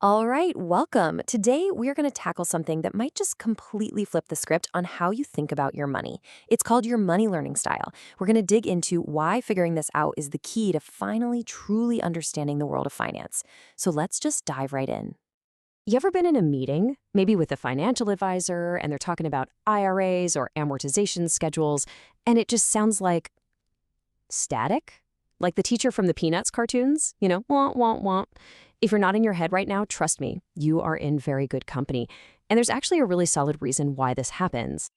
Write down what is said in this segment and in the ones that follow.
All right, welcome. Today, we're going to tackle something that might just completely flip the script on how you think about your money. It's called your money learning style. We're going to dig into why figuring this out is the key to finally truly understanding the world of finance. So let's just dive right in. You ever been in a meeting, maybe with a financial advisor, and they're talking about IRAs or amortization schedules, and it just sounds like static? Like the teacher from the Peanuts cartoons, wah, wah, wah. If you're not in your head right now, trust me, you are in very good company. And there's actually a really solid reason why this happens.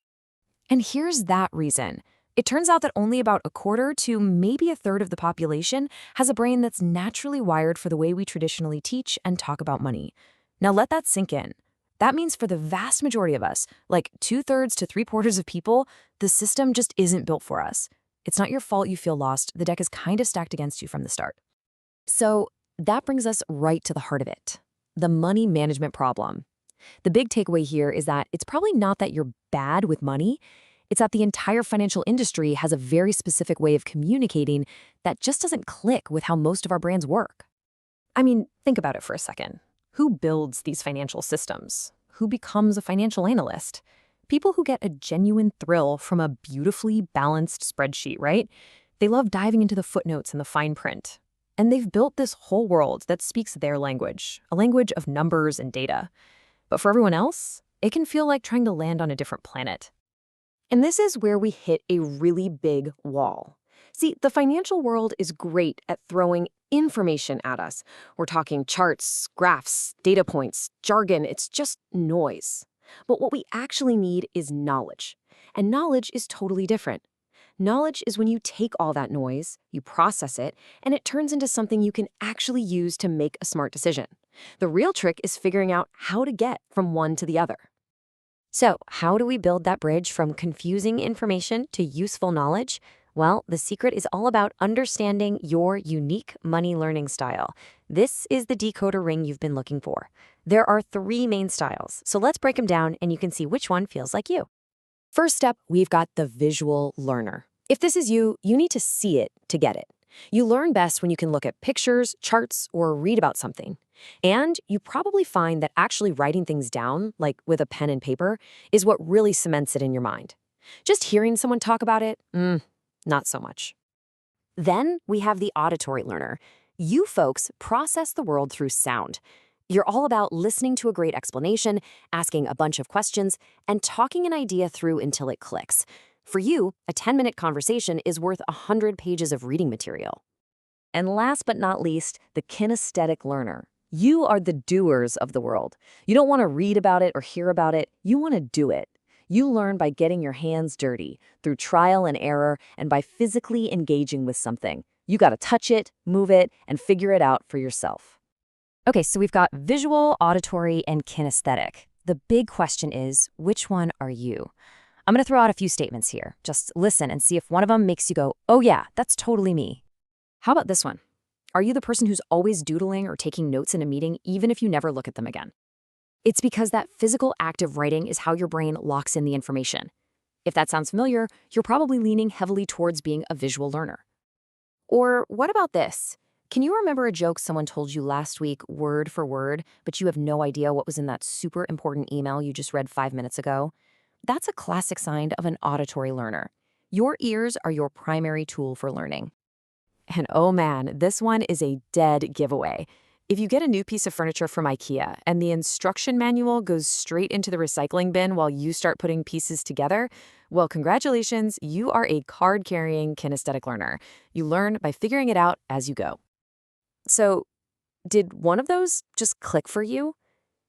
And here's that reason. It turns out that only about a quarter to maybe a third of the population has a brain that's naturally wired for the way we traditionally teach and talk about money. Now let that sink in. That means for the vast majority of us, like 2/3 to 3/4 of people, the system just isn't built for us. It's not your fault you feel lost. The deck is kind of stacked against you from the start. So that brings us right to the heart of it, the money management problem. The big takeaway here is that it's probably not that you're bad with money. It's that the entire financial industry has a very specific way of communicating that just doesn't click with how most of our brands work. I mean, think about it for a second. Who builds these financial systems? Who becomes a financial analyst? People who get a genuine thrill from a beautifully balanced spreadsheet, right? They love diving into the footnotes and the fine print. And they've built this whole world that speaks their language, a language of numbers and data. But for everyone else, it can feel like trying to land on a different planet. And this is where we hit a really big wall. See, the financial world is great at throwing information at us. We're talking charts, graphs, data points, jargon. It's just noise. But what we actually need is knowledge. And knowledge is totally different. Knowledge is when you take all that noise, you process it, and it turns into something you can actually use to make a smart decision. The real trick is figuring out how to get from one to the other. So, how do we build that bridge from confusing information to useful knowledge? Well, the secret is all about understanding your unique money learning style. This is the decoder ring you've been looking for. There are 3 main styles, so let's break them down and you can see which one feels like you. First step, we've got the visual learner. If this is you, you need to see it to get it. You learn best when you can look at pictures, charts, or read about something. And you probably find that actually writing things down, like with a pen and paper, is what really cements it in your mind. Just hearing someone talk about it, not so much. Then we have the auditory learner. You folks process the world through sound. You're all about listening to a great explanation, asking a bunch of questions, and talking an idea through until it clicks. For you, a 10-minute conversation is worth 100 pages of reading material. And last but not least, the kinesthetic learner. You are the doers of the world. You don't want to read about it or hear about it. You want to do it. You learn by getting your hands dirty, through trial and error, and by physically engaging with something. You got to touch it, move it, and figure it out for yourself. Okay, so we've got visual, auditory, and kinesthetic. The big question is, which one are you? I'm going to throw out a few statements here. Just listen and see if one of them makes you go, oh yeah, that's totally me. How about this one? Are you the person who's always doodling or taking notes in a meeting, even if you never look at them again? It's because that physical act of writing is how your brain locks in the information. If that sounds familiar, you're probably leaning heavily towards being a visual learner. Or what about this? Can you remember a joke someone told you last week, word for word, but you have no idea what was in that super important email you just read 5 minutes ago? That's a classic sign of an auditory learner. Your ears are your primary tool for learning. And oh man, this one is a dead giveaway. If you get a new piece of furniture from IKEA and the instruction manual goes straight into the recycling bin while you start putting pieces together, well, congratulations, you are a card-carrying kinesthetic learner. You learn by figuring it out as you go. So, did one of those just click for you?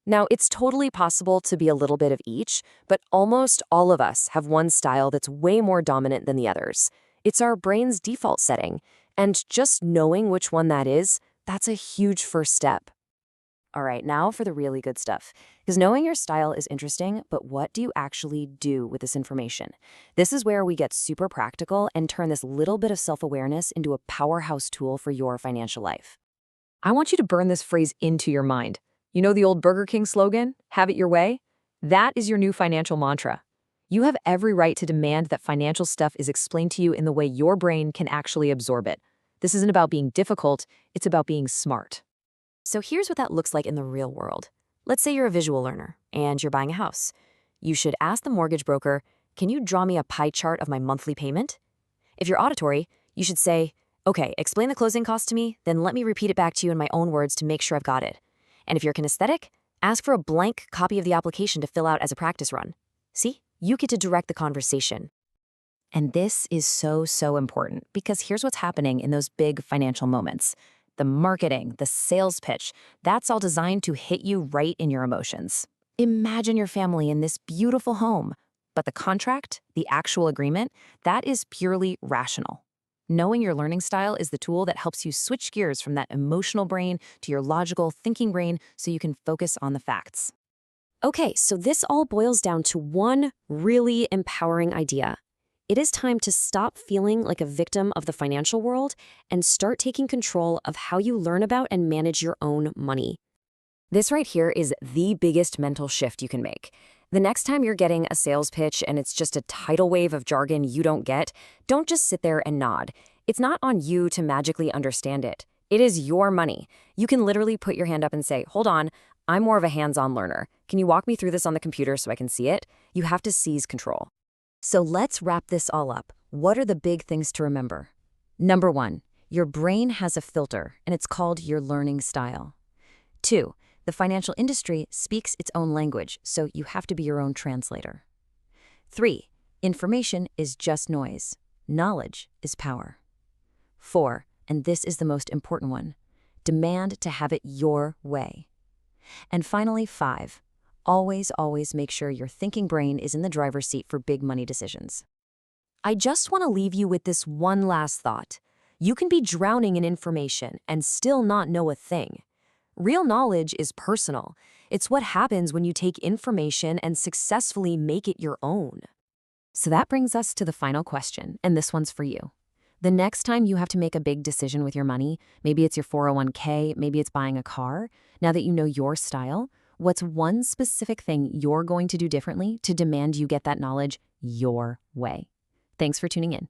Now, it's totally possible to be a little bit of each, but almost all of us have one style that's way more dominant than the others. It's our brain's default setting, and just knowing which one that is, that's a huge first step. All right, now for the really good stuff. Because knowing your style is interesting, but what do you actually do with this information? This is where we get super practical and turn this little bit of self-awareness into a powerhouse tool for your financial life. I want you to burn this phrase into your mind. You know the old Burger King slogan, have it your way? That is your new financial mantra. You have every right to demand that financial stuff is explained to you in the way your brain can actually absorb it. This isn't about being difficult, it's about being smart. So here's what that looks like in the real world. Let's say you're a visual learner and you're buying a house. You should ask the mortgage broker, can you draw me a pie chart of my monthly payment? If you're auditory, you should say, okay, explain the closing costs to me, then let me repeat it back to you in my own words to make sure I've got it. And if you're kinesthetic, ask for a blank copy of the application to fill out as a practice run. See, you get to direct the conversation. And this is so important because here's what's happening in those big financial moments. The marketing, the sales pitch, that's all designed to hit you right in your emotions. Imagine your family in this beautiful home, but the contract, the actual agreement, that is purely rational. Knowing your learning style is the tool that helps you switch gears from that emotional brain to your logical thinking brain so you can focus on the facts. Okay, so this all boils down to one really empowering idea. It is time to stop feeling like a victim of the financial world and start taking control of how you learn about and manage your own money. This right here is the biggest mental shift you can make. The next time you're getting a sales pitch and it's just a tidal wave of jargon you don't get, don't just sit there and nod. It's not on you to magically understand it. It is your money. You can literally put your hand up and say, hold on, I'm more of a hands-on learner. Can you walk me through this on the computer so I can see it? You have to seize control. So let's wrap this all up. What are the big things to remember? Number 1, your brain has a filter, and it's called your learning style. 2, the financial industry speaks its own language, so you have to be your own translator. 3, information is just noise. Knowledge is power. 4, and this is the most important one, demand to have it your way. And finally, 5, always make sure your thinking brain is in the driver's seat for big money decisions. I just want to leave you with this one last thought. You can be drowning in information and still not know a thing. Real knowledge is personal. It's what happens when you take information and successfully make it your own. So that brings us to the final question, and this one's for you. The next time you have to make a big decision with your money, maybe it's your 401k, maybe it's buying a car, now that you know your style, what's one specific thing you're going to do differently to demand you get that knowledge your way? Thanks for tuning in.